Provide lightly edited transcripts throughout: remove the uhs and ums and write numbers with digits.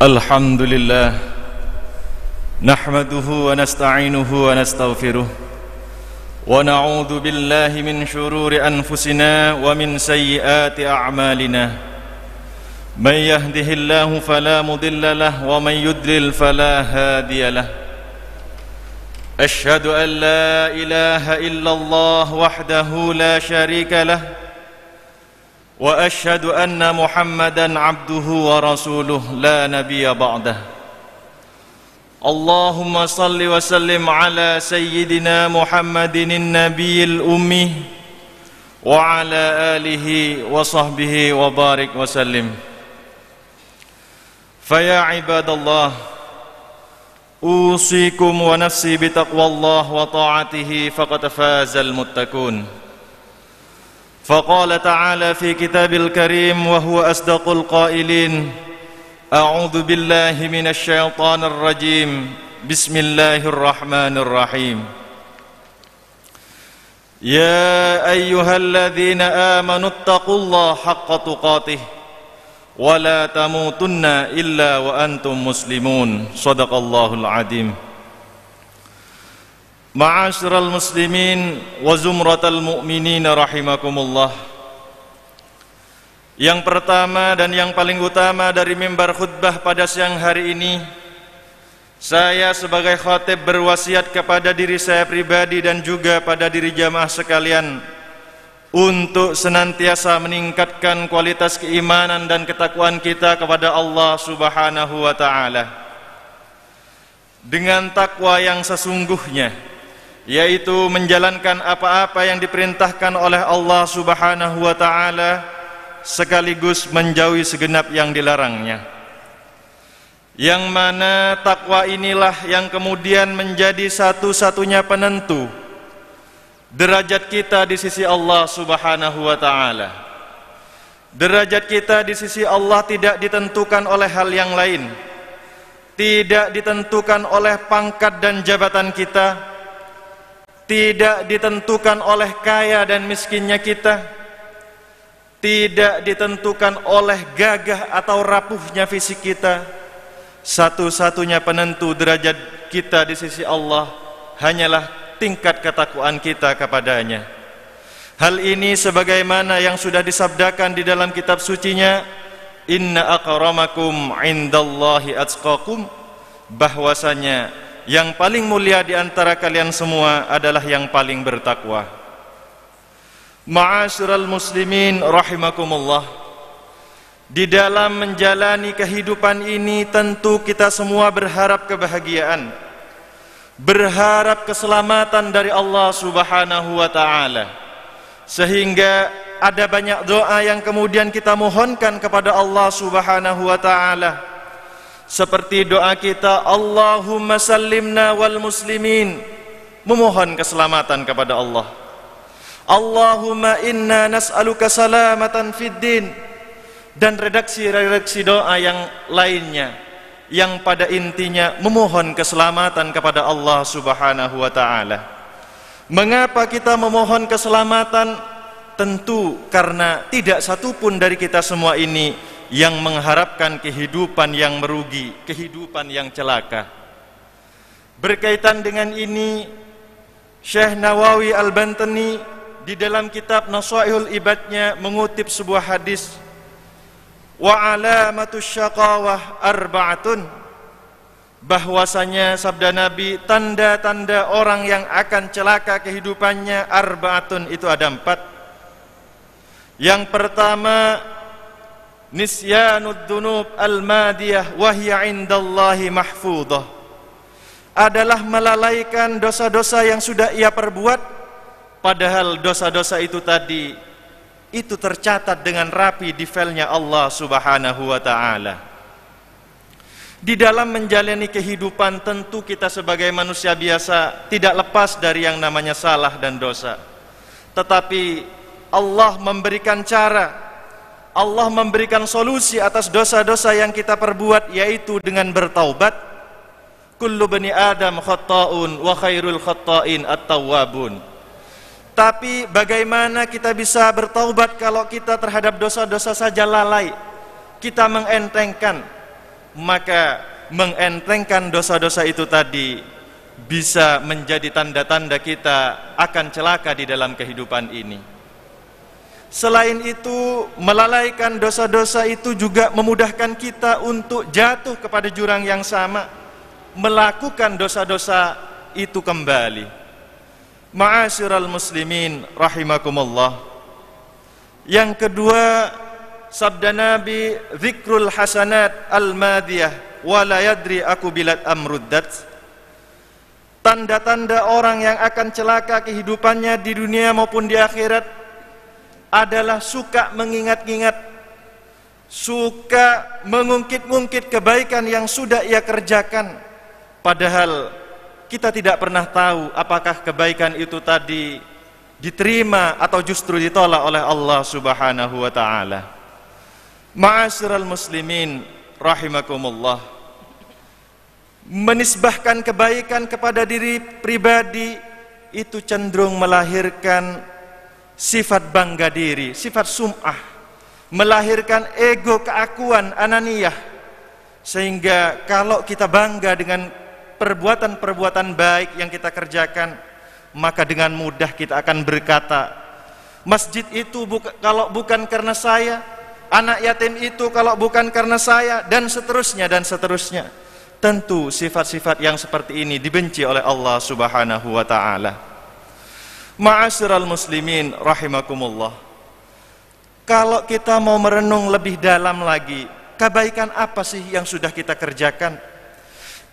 الحمد لله نحمده ونستعينه ونستغفره ونعوذ بالله من شرور أنفسنا ومن سيئات أعمالنا من يهده الله فلا مضل له ومن يضلل فلا هادي له أشهد أن لا إله إلا الله وحده لا شريك له وأشهد أن محمدًا عبده ورسوله لا نبي بعده اللهم صل وسلم على سيدنا محمد النبي الأمي وعلى آله وصحبه وبارك وسلم فيا عباد الله أوصيكم ونفسي بتقوى الله وطاعته فقد فاز المتقون فقال تعالى في كتاب الكريم وهو أصدق القائلين أعوذ بالله من الشيطان الرجيم بسم الله الرحمن الرحيم يا أيها الذين آمنوا اتقوا الله حق تقاته ولا تموتن إلا وأنتم مسلمون صدق الله العظيم Ma'asyiral muslimin wa zumratal mu'minin rahimakumullah. Yang pertama dan yang paling utama dari mimbar khutbah pada siang hari ini, saya sebagai khatib berwasiat kepada diri saya pribadi dan juga pada diri jamaah sekalian untuk senantiasa meningkatkan kualitas keimanan dan ketakwaan kita kepada Allah Subhanahu wa taala dengan takwa yang sesungguhnya, yaitu menjalankan apa-apa yang diperintahkan oleh Allah Subhanahu wa taala sekaligus menjauhi segenap yang dilarangnya. Yang mana takwa inilah yang kemudian menjadi satu-satunya penentu derajat kita di sisi Allah Subhanahu wa taala. Derajat kita di sisi Allah tidak ditentukan oleh hal yang lain, tidak ditentukan oleh pangkat dan jabatan kita, tidak ditentukan oleh kaya dan miskinnya kita, tidak ditentukan oleh gagah atau rapuhnya fisik kita. Satu-satunya penentu derajat kita di sisi Allah hanyalah tingkat ketakwaan kita kepadanya. Hal ini sebagaimana yang sudah disabdakan di dalam kitab sucinya, inna akramakum indallahi atqakum, bahwasanya yang paling mulia di antara kalian semua adalah yang paling bertakwa. Ma'asyiral muslimin rahimakumullah. Di dalam menjalani kehidupan ini tentu kita semua berharap kebahagiaan, berharap keselamatan dari Allah Subhanahu wa taala. Sehingga ada banyak doa yang kemudian kita mohonkan kepada Allah Subhanahu wa taala. Seperti doa kita, Allahumma sallimna wal muslimin, memohon keselamatan kepada Allah. Allahumma inna nas'aluka salamatan fid din, dan redaksi doa yang lainnya yang pada intinya memohon keselamatan kepada Allah Subhanahu wa taala. Mengapa kita memohon keselamatan? Tentu karena tidak satupun dari kita semua ini yang mengharapkan kehidupan yang merugi, kehidupan yang celaka. Berkaitan dengan ini, Syekh Nawawi Al-Bantani di dalam kitab Nasaihul Ibadnya mengutip sebuah hadis, wa alamatus syaqawah arba'atun, bahwasanya sabda Nabi, tanda-tanda orang yang akan celaka kehidupannya arba'atun, itu ada 4. Yang pertama, nisyanud dunub al-madiyah wahya indallahi mahfudah, adalah melalaikan dosa-dosa yang sudah ia perbuat, padahal dosa-dosa itu tadi itu tercatat dengan rapi di filenya Allah Subhanahu wa taala. Di dalam menjalani kehidupan tentu kita sebagai manusia biasa tidak lepas dari yang namanya salah dan dosa. Tetapi Allah memberikan cara, Allah memberikan solusi atas dosa-dosa yang kita perbuat, yaitu dengan bertaubat. Kullu bani Adam khatta'un wa khairul khatta'in at-tawwabun. Tapi bagaimana kita bisa bertaubat kalau kita terhadap dosa-dosa saja lalai? Kita mengentengkan, maka mengentengkan dosa-dosa itu tadi bisa menjadi tanda-tanda kita akan celaka di dalam kehidupan ini. Selain itu, melalaikan dosa-dosa itu juga memudahkan kita untuk jatuh kepada jurang yang sama, melakukan dosa-dosa itu kembali. Ma'asyiral muslimin rahimakumullah. Yang kedua, sabda Nabi, zikrul hasanat al-madiyah wa la yadri akubilat amruddat. Tanda-tanda orang yang akan celaka kehidupannya di dunia maupun di akhirat adalah suka mengingat-ingat, suka mengungkit-ungkit kebaikan yang sudah ia kerjakan, padahal kita tidak pernah tahu apakah kebaikan itu tadi diterima atau justru ditolak oleh Allah Subhanahu wa ta'ala. Ma'asyiral muslimin rahimakumullah, menisbahkan kebaikan kepada diri pribadi itu cenderung melahirkan sifat bangga diri, sifat sum'ah, melahirkan ego, keakuan, ananiyah. Sehingga kalau kita bangga dengan perbuatan-perbuatan baik yang kita kerjakan, maka dengan mudah kita akan berkata, masjid itu kalau bukan karena saya, anak yatim itu kalau bukan karena saya, dan seterusnya dan seterusnya. Tentu sifat-sifat yang seperti ini dibenci oleh Allah Subhanahu wa ta'ala. Ma'asyiral muslimin rahimakumullah, kalau kita mau merenung lebih dalam lagi, kebaikan apa sih yang sudah kita kerjakan?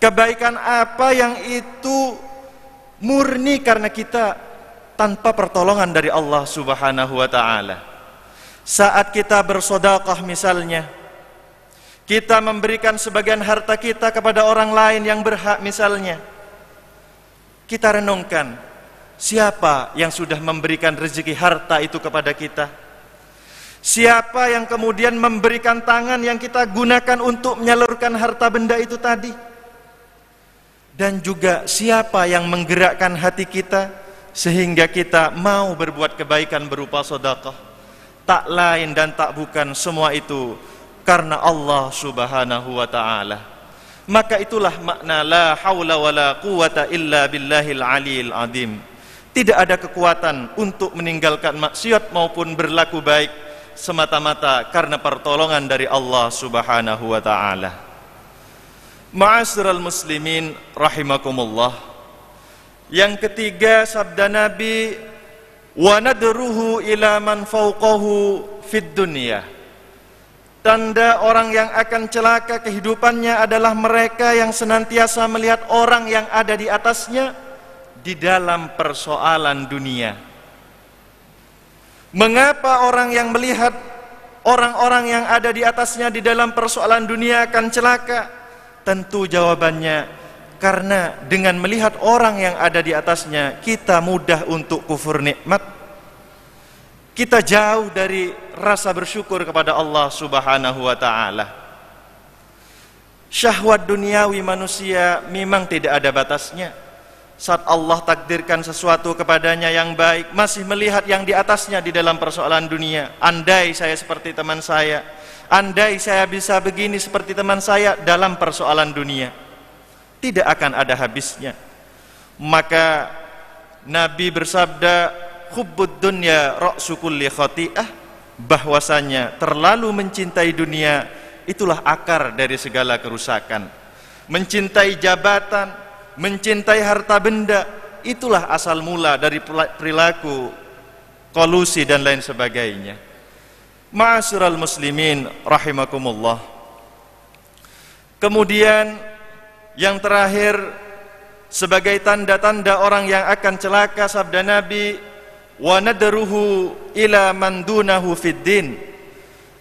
Kebaikan apa yang itu murni karena kita tanpa pertolongan dari Allah Subhanahu wa ta'ala? Saat kita bersedekah misalnya, kita memberikan sebagian harta kita kepada orang lain yang berhak misalnya, kita renungkan, siapa yang sudah memberikan rezeki harta itu kepada kita? Siapa yang kemudian memberikan tangan yang kita gunakan untuk menyalurkan harta benda itu tadi? Dan juga siapa yang menggerakkan hati kita sehingga kita mau berbuat kebaikan berupa sedekah? Tak lain dan tak bukan semua itu karena Allah Subhanahu wa ta'ala. Maka itulah makna la haula wa la quwata illa billahil aliyil azim. Tidak ada kekuatan untuk meninggalkan maksiat maupun berlaku baik semata-mata karena pertolongan dari Allah Subhanahu wa ta'ala. Ma'asyiral muslimin rahimakumullah. Yang ketiga, sabda Nabi, wa nadruhu ila man fawqahu fid dunya. Tanda orang yang akan celaka kehidupannya adalah mereka yang senantiasa melihat orang yang ada di atasnya di dalam persoalan dunia. Mengapa orang yang melihat orang-orang yang ada di atasnya di dalam persoalan dunia akan celaka? Tentu jawabannya karena dengan melihat orang yang ada di atasnya, kita mudah untuk kufur nikmat. Kita jauh dari rasa bersyukur kepada Allah Subhanahu wa ta'ala. Syahwat duniawi manusia memang tidak ada batasnya. Saat Allah takdirkan sesuatu kepadanya yang baik, masih melihat yang di atasnya di dalam persoalan dunia. Andai saya seperti teman saya, andai saya bisa begini seperti teman saya dalam persoalan dunia, tidak akan ada habisnya. Maka Nabi bersabda, hubbud dunya ra'su kulli khati'ah, bahwasanya terlalu mencintai dunia itulah akar dari segala kerusakan. Mencintai jabatan, mencintai harta benda, itulah asal mula dari perilaku kolusi dan lain sebagainya. Ma'asyiral muslimin rahimakumullah. Kemudian yang terakhir, sebagai tanda-tanda orang yang akan celaka, sabda Nabi, wa nadruhu ila man dunahu fid din,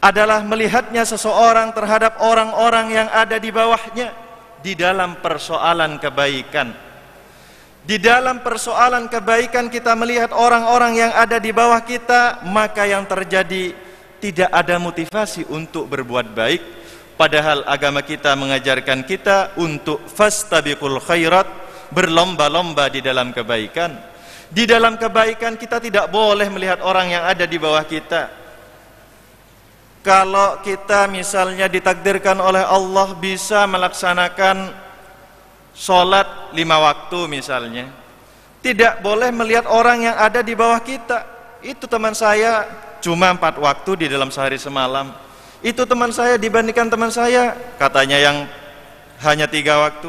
adalah melihatnya seseorang terhadap orang-orang yang ada di bawahnya di dalam persoalan kebaikan. Di dalam persoalan kebaikan kita melihat orang-orang yang ada di bawah kita, maka yang terjadi tidak ada motivasi untuk berbuat baik. Padahal agama kita mengajarkan kita untuk fastabiqul khairat, berlomba-lomba di dalam kebaikan. Di dalam kebaikan kita tidak boleh melihat orang yang ada di bawah kita. Kalau kita misalnya ditakdirkan oleh Allah bisa melaksanakan sholat 5 waktu misalnya, tidak boleh melihat orang yang ada di bawah kita. Itu teman saya cuma 4 waktu di dalam sehari semalam. Itu teman saya dibandingkan teman saya katanya yang hanya 3 waktu,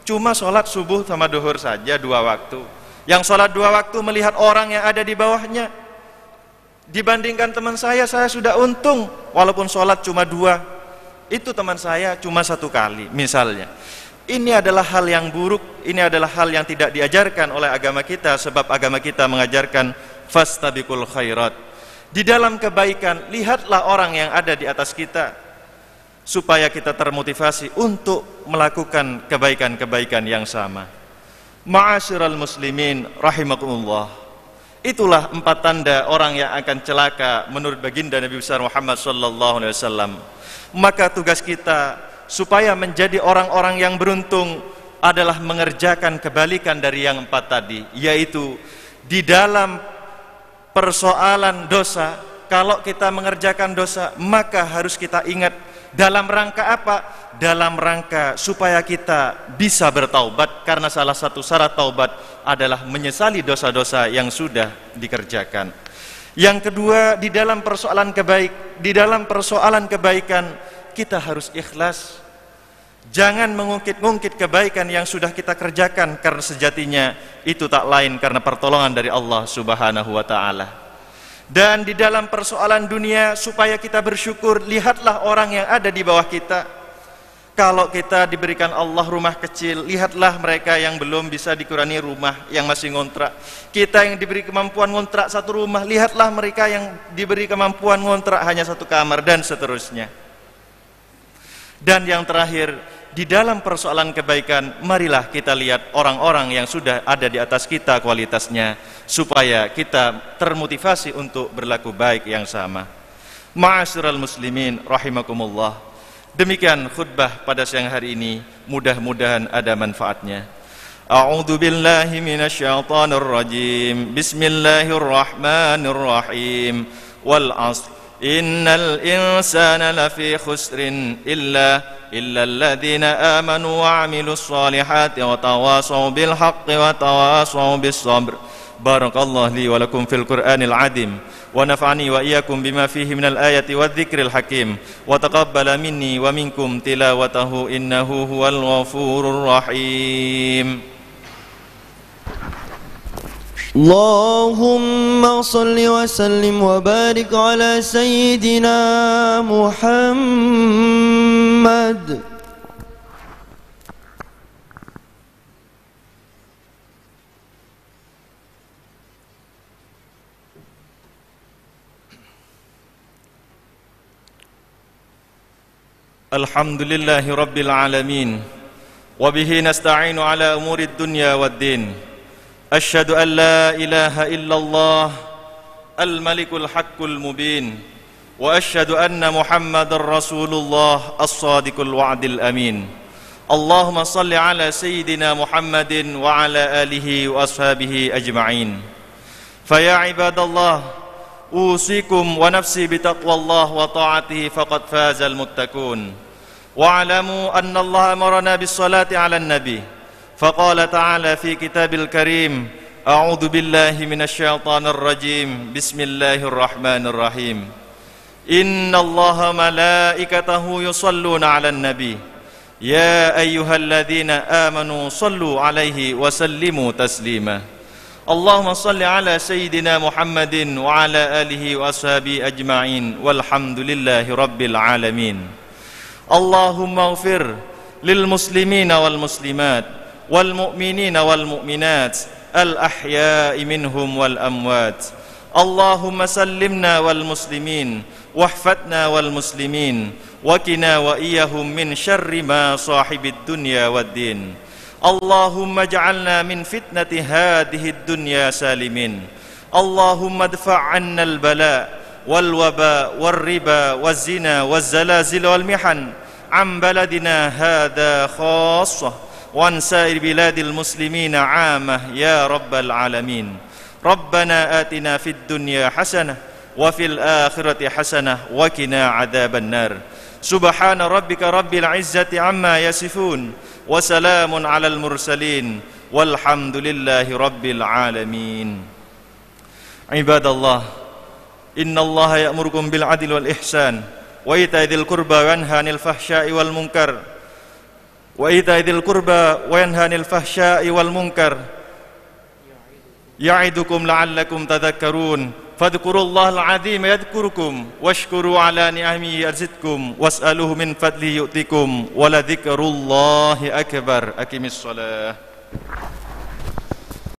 cuma sholat subuh sama duhur saja 2 waktu. Yang sholat 2 waktu melihat orang yang ada di bawahnya. Dibandingkan teman saya sudah untung walaupun sholat cuma 2. Itu teman saya cuma 1 kali misalnya. Ini adalah hal yang buruk, ini adalah hal yang tidak diajarkan oleh agama kita, sebab agama kita mengajarkan fastabiqul khairat. Di dalam kebaikan, lihatlah orang yang ada di atas kita supaya kita termotivasi untuk melakukan kebaikan-kebaikan yang sama. Ma'asyiral muslimin rahimakumullah. Itulah 4 tanda orang yang akan celaka menurut baginda Nabi besar Muhammad sallallahu alaihi wasallam. Maka tugas kita supaya menjadi orang-orang yang beruntung adalah mengerjakan kebalikan dari yang 4 tadi, yaitu di dalam persoalan dosa, kalau kita mengerjakan dosa maka harus kita ingat dalam rangka apa? Dalam rangka supaya kita bisa bertaubat, karena salah satu syarat taubat adalah menyesali dosa-dosa yang sudah dikerjakan. Yang kedua, di dalam persoalan kebaikan kita harus ikhlas. Jangan mengungkit-ungkit kebaikan yang sudah kita kerjakan, karena sejatinya itu tak lain karena pertolongan dari Allah Subhanahu wa taala. Dan di dalam persoalan dunia supaya kita bersyukur, lihatlah orang yang ada di bawah kita. Kalau kita diberikan Allah rumah kecil, lihatlah mereka yang belum bisa dikurani rumah, yang masih ngontrak. Kita yang diberi kemampuan ngontrak 1 rumah, lihatlah mereka yang diberi kemampuan ngontrak hanya 1 kamar, dan seterusnya. Dan yang terakhir, di dalam persoalan kebaikan, marilah kita lihat orang-orang yang sudah ada di atas kita kualitasnya, supaya kita termotivasi untuk berlaku baik yang sama. Ma'asyiral muslimin rahimakumullah. Demikian khutbah pada siang hari ini, mudah-mudahan ada manfaatnya. A'udzu billahi minasyaitonir rajim. Bismillahirrahmanirrahim. Wal 'ashr. Innal insana lafi khusrin illa alladhina amanu wa 'amilus solihati wa tawasaw bil haqqi wa tawasaw bis sabr. Barakallahu li wa lakum fil Qur'anil 'azim. ونفعني وإياكم بما فيه من الآية والذكر الحكيم وتقبل مني ومنكم تلاوته إنه هو الغفور الرحيم. اللهم صل وسلم وبارك على سيدنا محمد. Alhamdulillahi Rabbil Alamin. Wabihi nasta'inu ala umuri dunya waddin. Asyhadu an la ilaha illallah al-malikul haqqul mubin. Wa asyhadu anna Muhammadar Rasulullah as-sadiqul wa'dil amin. Allahumma salli ala Sayyidina Muhammadin wa ala alihi wa ashabihi ajma'in. Faya ibadallah, usikum wa nafsi bitaqwallah wa ta'atihi faqad fazal muttaqun. Wa'alamu anna Allah amarana bis salati ala nabi. Faqala ta'ala fi kitabil karim, a'udzu billahi minasyaitonir rajim. Bismillahirrahmanirrahim. Inna Allaha malaikatahu yusalluna 'alan nabi. Ya ayyuhalladzina amanu sallu 'alaihi wa sallimu taslima. Allahumma salli ala sayyidina Muhammadin wa ala alihi wa ashabihi ajma'in walhamdulillahi rabbil alamin. Allahumma ighfir lil muslimina wal muslimat wal mu'minina wal mu'minat al ahya'i minhum wal amwat. Allahumma sallimna wal muslimin wahfatna wal muslimin wa qina wa iyyahum min syarri ma sahibid dunya wad din. Allahumma ja'alna min fitnati hadhihi dunya salimin. Allahumma adfa' 'anna al-bala' wal waba wal riba waz zina waz zalazil wal mihan 'an baladina hadha khassah wa an sa'ir biladil muslimina 'amah ya rabbal alamin. Rabbana atina fid dunya hasanah wa fil akhirati hasanah wa qina adzabannar. Subhana rabbika rabbil izzati amma yasifun wa salamun alal mursalin walhamdulillahi rabbil alamin. Ibadallah, innallaha ya'murukum bil adli wal ihsan wa ita'i dzil qurba wa yanha 'anil fahsya'i wal munkar ya'idukum la'allakum tadhakkarun. Fadhkurullahal 'azima yadhkurukum washkuru 'ala ni'amihi yazidkum was'aluhu min fadlihi yu'tikum wa la dzikrullahi akbar. Aqimis shalah.